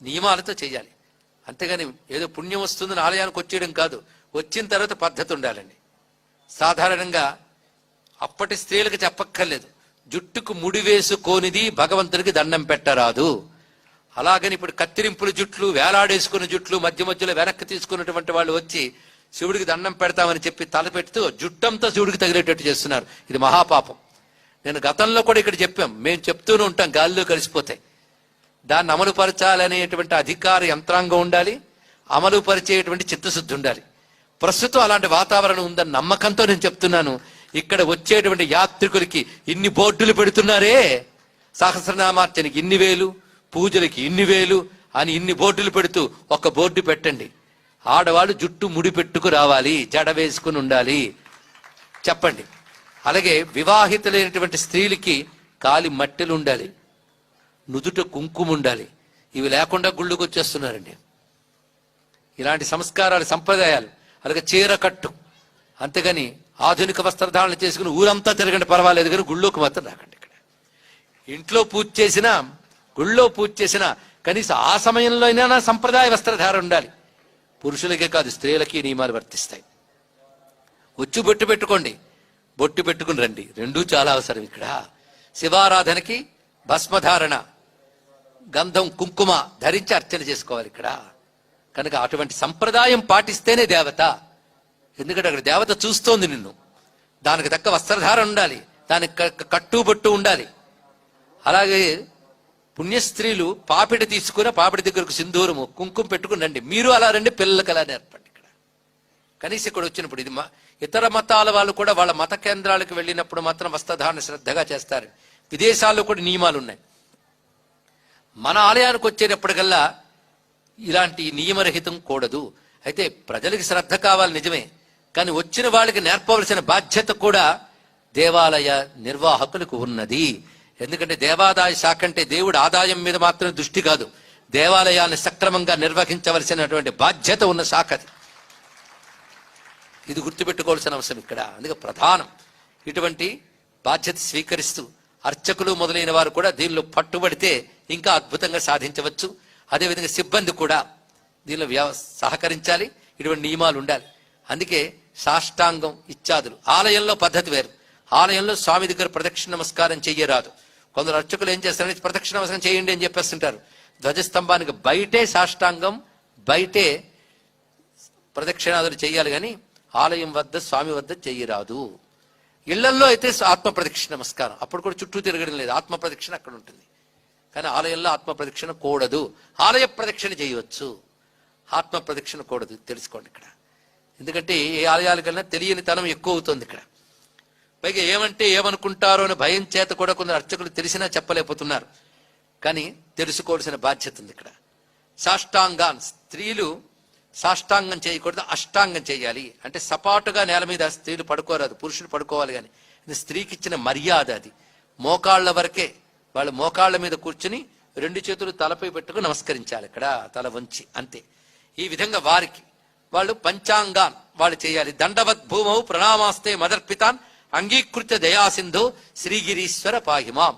నియమాలతో చేయాలి. అంతేగాని ఏదో పుణ్యం వస్తుందని ఆలయానికి వచ్చేయడం కాదు. వచ్చిన తర్వాత పద్ధతి ఉండాలండి. సాధారణంగా అప్పటి స్త్రీలకు చెప్పక్కర్లేదు, జుట్టుకు ముడి వేసుకోనిది భగవంతుడికి దండం పెట్టరాదు. అలాగని ఇప్పుడు కత్తిరింపుల జుట్లు, వేలాడేసుకున్న జుట్లు, మధ్య మధ్యలో వెనక్కి తీసుకున్నటువంటి వాళ్ళు వచ్చి శివుడికి దండం పెడతామని చెప్పి తలపెడుతూ జుట్టంతా శివుడికి తగిలేటట్టు చేస్తున్నారు. ఇది మహాపాపం. నేను గతంలో కూడా ఇక్కడ చెప్పాం, మేము చెప్తూనే ఉంటాం, గాలిలో కలిసిపోతాయి. దాన్ని అమలు పరచాలనేటువంటి అధికార యంత్రాంగం ఉండాలి, అమలు పరిచేటువంటి చిత్తశుద్ధి ఉండాలి. ప్రస్తుతం అలాంటి వాతావరణం ఉందన్న నమ్మకంతో నేను చెప్తున్నాను. ఇక్కడ వచ్చేటువంటి యాత్రికులకి ఇన్ని బోర్డులు పెడుతున్నారే, సహస్రనామార్చనకి ఇన్ని వేలు, పూజలకి ఇన్ని వేలు అని ఇన్ని బోర్డులు పెడుతూ ఒక బోర్డు పెట్టండి, ఆడవాళ్ళు జుట్టు ముడి పెట్టుకు రావాలి, జడ వేసుకుని ఉండాలి చెప్పండి. అలాగే వివాహితులైనటువంటి స్త్రీలకి కాలి మట్టెలు ఉండాలి, నుదుట కుంకుమ ఉండాలి. ఇవి లేకుండా గుళ్ళకు వచ్చేస్తున్నారండి. ఇలాంటి సంస్కారాలు, సంప్రదాయాలు. అలాగే చీర కట్టు. అంతేగాని ఆధునిక వస్త్రధారణ చేసుకుని ఊరంతా తిరగండి, పర్వాలేదు, కానీ గుళ్ళోకి మాత్రం రాకండి. ఇక్కడ ఇంట్లో పూజ చేసినా, గుళ్ళో పూజ చేసినా కనీసం ఆ సమయంలో అయినా సంప్రదాయ వస్త్రధారణ ఉండాలి. పురుషులకే కాదు, స్త్రీలకి నియమాలు వర్తిస్తాయి. వచ్చి బొట్టు పెట్టుకోండి, బొట్టు పెట్టుకుని రండి, రెండూ చాలా అవసరం. ఇక్కడ శివారాధనకి భస్మధారణ, గంధం, కుంకుమ ధరించి అర్చన చేసుకోవాలి ఇక్కడ. కనుక అటువంటి సంప్రదాయం పాటిస్తేనే దేవత. ఎందుకంటే అక్కడ దేవత చూస్తోంది నిన్ను. దానికి తగ్గ వస్త్రధారణ ఉండాలి, దానికి కట్టుబొట్టు ఉండాలి. అలాగే పుణ్యస్త్రీలు పాపిడి తీసుకుని పాపిడి దగ్గరకు సింధూరము, కుంకుమ పెట్టుకుని రండి. మీరు అలా రండి, పిల్లలకి అలా నేర్పండి. ఇక్కడ కనీసం ఇక్కడ వచ్చినప్పుడు ఇది ఇతర మతాల వాళ్ళు కూడా వాళ్ళ మత కేంద్రాలకు వెళ్ళినప్పుడు మాత్రం వస్త్రధారణ శ్రద్ధగా చేస్తారు. విదేశాల్లో కూడా నియమాలు ఉన్నాయి. మన ఆలయానికి వచ్చేటప్పటికల్లా ఇలాంటి నియమరహితం కూడదు. అయితే ప్రజలకి శ్రద్ధ కావాలి నిజమే, కానీ వచ్చిన వాళ్ళకి నేర్పవలసిన బాధ్యత కూడా దేవాలయ నిర్వాహకులకు ఉన్నది. ఎందుకంటే దేవాదాయ శాఖ అంటే దేవుడి ఆదాయం మీద మాత్రమే దృష్టి కాదు, దేవాలయాన్ని సక్రమంగా నిర్వహించవలసినటువంటి బాధ్యత ఉన్న శాఖ అది. ఇది గుర్తుపెట్టుకోవాల్సిన అవసరం ఇక్కడ. అందుకే ప్రధానం. ఇటువంటి బాధ్యత స్వీకరిస్తూ అర్చకులు మొదలైన వారు కూడా దీనిలో పట్టుబడితే ఇంకా అద్భుతంగా సాధించవచ్చు. అదేవిధంగా సిబ్బంది కూడా దీనిలో సహకరించాలి. ఇటువంటి నియమాలు ఉండాలి. అందుకే సాష్టాంగం ఇత్యాదులు. ఆలయంలో పద్ధతి వేరు. ఆలయంలో స్వామి దగ్గర ప్రదక్షిణ నమస్కారం చెయ్యరాదు. కొందరు అర్చకులు ఏం చేస్తారంటే ప్రదక్షిణ నమస్కారం చేయండి అని చెప్పేస్తుంటారు. ధ్వజస్తంభానికి బయటే సాష్టాంగం, బయటే ప్రదక్షిణాదులు చెయ్యాలి, కానీ ఆలయం వద్ద, స్వామి వద్ద చెయ్యరాదు. ఇళ్లల్లో అయితే ఆత్మ ప్రదక్షిణ నమస్కారం, అప్పుడు కూడా చుట్టూ తిరగడం లేదు, ఆత్మ ప్రదక్షిణ అక్కడ ఉంటుంది. కానీ ఆలయంలో ఆత్మ ప్రదక్షిణ కూడదు. ఆలయ ప్రదక్షిణ చేయవచ్చు, ఆత్మ ప్రదక్షిణ కూడదు. తెలుసుకోండి ఇక్కడ. ఎందుకంటే ఏ ఆలయాలకన్నా తెలియని తనం ఎక్కువ అవుతుంది ఇక్కడ. పైగా ఏమంటే ఏమనుకుంటారో అని భయం చేత కూడా కొందరు అర్చకులు తెలిసినా చెప్పలేకపోతున్నారు. కానీ తెలుసుకోవాల్సిన బాధ్యత ఉంది ఇక్కడ. సాష్టాంగాన్, స్త్రీలు సాష్టాంగం చేయకూడదు, అష్టాంగం చేయాలి. అంటే సపాటుగా నేల మీద స్త్రీలు పడుకోరాదు, పురుషులు పడుకోవాలి. కానీ ఇది స్త్రీకి ఇచ్చిన మర్యాద. అది మోకాళ్ల వరకే, వాళ్ళు మోకాళ్ల మీద కూర్చుని రెండు చేతులు తలపై పెట్టుకుని నమస్కరించాలి ఇక్కడ, తల వంచి, అంతే. ఈ విధంగా వారికి వాళ్ళు పంచాంగాన్ వాళ్ళు చేయాలి. దండవత్ భూమౌ ప్రణామాస్తే మదర్పితాన్ అంగీకృత్య దయాసింధు శ్రీగిరీశ్వర పాహిమాం.